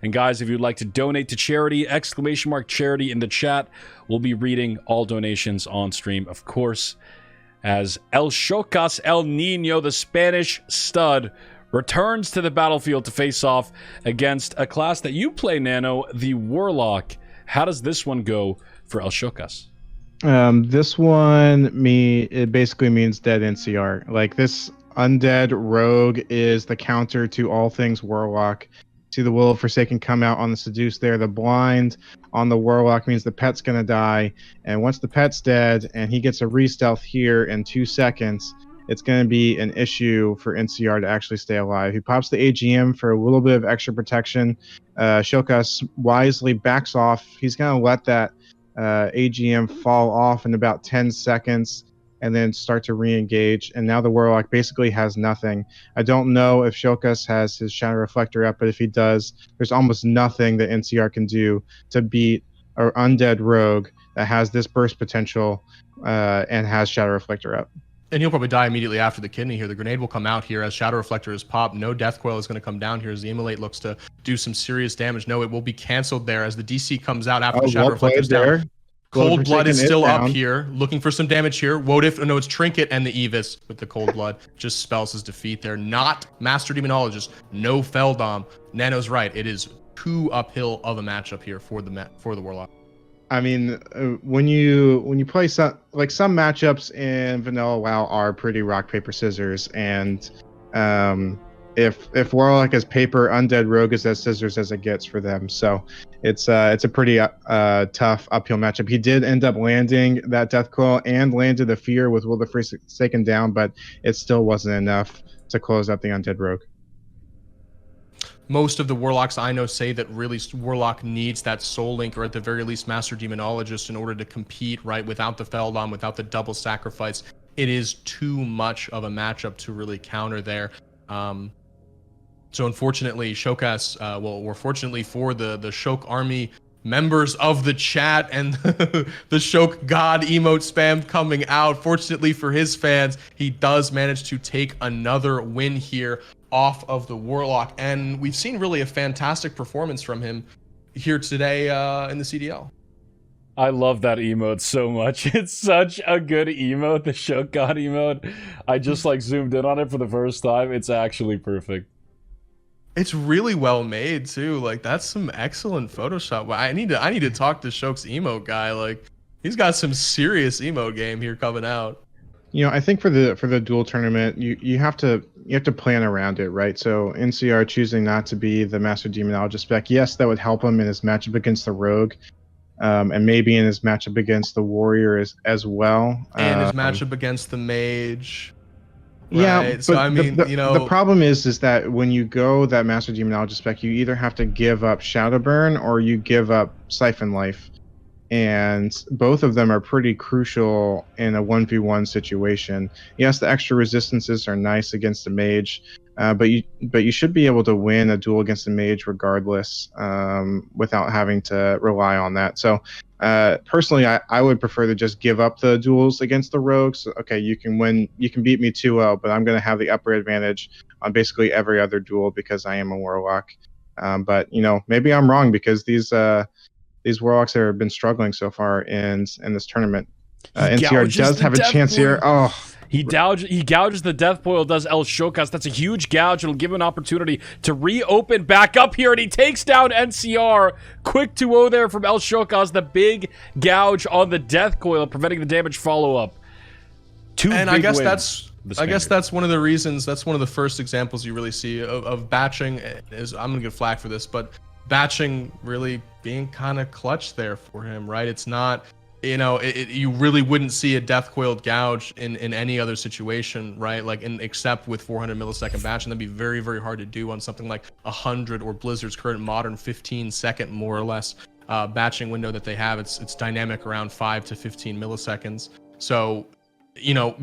And guys, if you'd like to donate to charity, !charity in the chat. We'll be reading all donations on stream, of course, as El Chocas El Nino, the Spanish stud, returns to the battlefield to face off against a class that you play, Nano, the Warlock. How does this one go for El Chocas? This one, it basically means dead NCR. Like, this undead rogue is the counter to all things Warlock. See the Will of Forsaken come out on the Seduce there. The blind on the Warlock means the pet's gonna die. And once the pet's dead and he gets a re-stealth here in 2 seconds, it's going to be an issue for NCR to actually stay alive. He pops the AGM for a little bit of extra protection. Shokas wisely backs off. He's going to let that AGM fall off in about 10 seconds and then start to re-engage. And now the Warlock basically has nothing. I don't know if Shokas has his Shadow Reflector up, but if he does, there's almost nothing that NCR can do to beat an undead rogue that has this burst potential and has Shadow Reflector up. And he'll probably die immediately after the kidney here. The grenade will come out here as Shadow Reflector is popped. No Death Coil is going to come down here as the Immolate looks to do some serious damage. No, it will be canceled there as the DC comes out after the Shadow Reflector's down. Cold Blood is still up here, looking for some damage here. Wotif, no, it's Trinket and the Evis with the Cold Blood. Just spells his defeat there. Not Master Demonologist, no Feldom. Nano's right. It is too uphill of a matchup here for the Warlock. I mean, when you play some matchups in Vanilla WoW are pretty rock paper scissors, and if Warlock is paper, Undead Rogue is as scissors as it gets for them. So it's a pretty tough uphill matchup. He did end up landing that Death Coil and landed the Fear with Will the Forsaken down, but it still wasn't enough to close out the Undead Rogue. Most of the Warlocks I know say that really Warlock needs that Soul Link, or at the very least Master Demonologist, in order to compete, right? Without the Feldom, without the double sacrifice, it is too much of a matchup to really counter there. So unfortunately, Shokas, or fortunately for the Shok army members of the chat and the Shok God emote spam coming out, fortunately for his fans, he does manage to take another win here off of the Warlock, and we've seen really a fantastic performance from him here today in the CDL. I love that emote so much. It's such a good emote, the Shok God emote. I just zoomed in on it for the first time. It's actually perfect. It's really well made too. Like, that's some excellent Photoshop. I need to talk to Shok's emote guy. Like, he's got some serious emote game here coming out. You know, I think for the duel tournament, you have to plan around it, right? So NCR choosing not to be the Master Demonologist spec, yes, that would help him in his matchup against the Rogue, and maybe in his matchup against the Warrior as well. And his matchup against the Mage. Right? Yeah, but so I mean, the problem is that when you go that Master Demonologist spec, you either have to give up Shadowburn or you give up Siphon Life. And both of them are pretty crucial in a 1v1 situation. Yes, the extra resistances are nice against the mage, but you should be able to win a duel against the mage regardless, without having to rely on that. So personally, I would prefer to just give up the duels against the rogues. Okay, you can beat me 2-0, but I'm going to have the upper advantage on basically every other duel because I am a Warlock. But maybe I'm wrong, because these Warlocks have been struggling so far in this tournament. NCR does have a chance here. Oh, he gouges the Death Boil, does El Shokas. That's a huge gouge. It'll give him an opportunity to reopen back up here, and he takes down NCR. Quick 2-0 there from El Shokas. The big gouge on the Death Coil, preventing the damage follow-up. I guess that's one of the reasons. That's one of the first examples you really see of batching. I'm gonna get flack for this, but batching really being kind of clutch there for him, right? It's not, you really wouldn't see a Death Coiled gouge in any other situation, right? Except with 400 millisecond batch, and that'd be very, very hard to do on something like 100 or Blizzard's current modern 15-second, more or less, batching window that they have. It's dynamic around 5 to 15 milliseconds. So,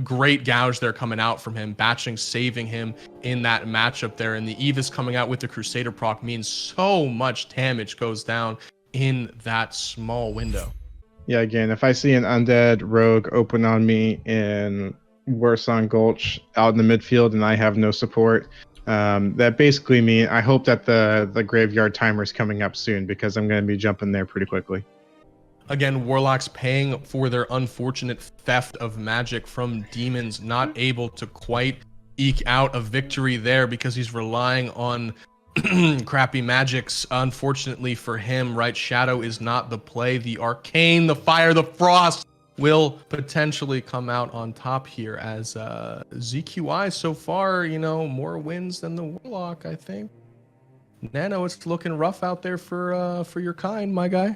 great gouge there coming out from him, batching, saving him in that matchup there. And the Evis coming out with the Crusader proc means so much damage goes down in that small window. Yeah, again, if I see an Undead Rogue open on me in Warsong Gulch out in the midfield and I have no support, That basically means I hope that the graveyard timer is coming up soon because I'm going to be jumping there pretty quickly. Again, Warlocks paying for their unfortunate theft of magic from demons, not able to quite eke out a victory there because he's relying on crappy magics. Unfortunately for him, right, Shadow is not the play. The Arcane, the Fire, the Frost will potentially come out on top here as ZQI so far, more wins than the Warlock, I think. Nano, it's looking rough out there for your kind, my guy.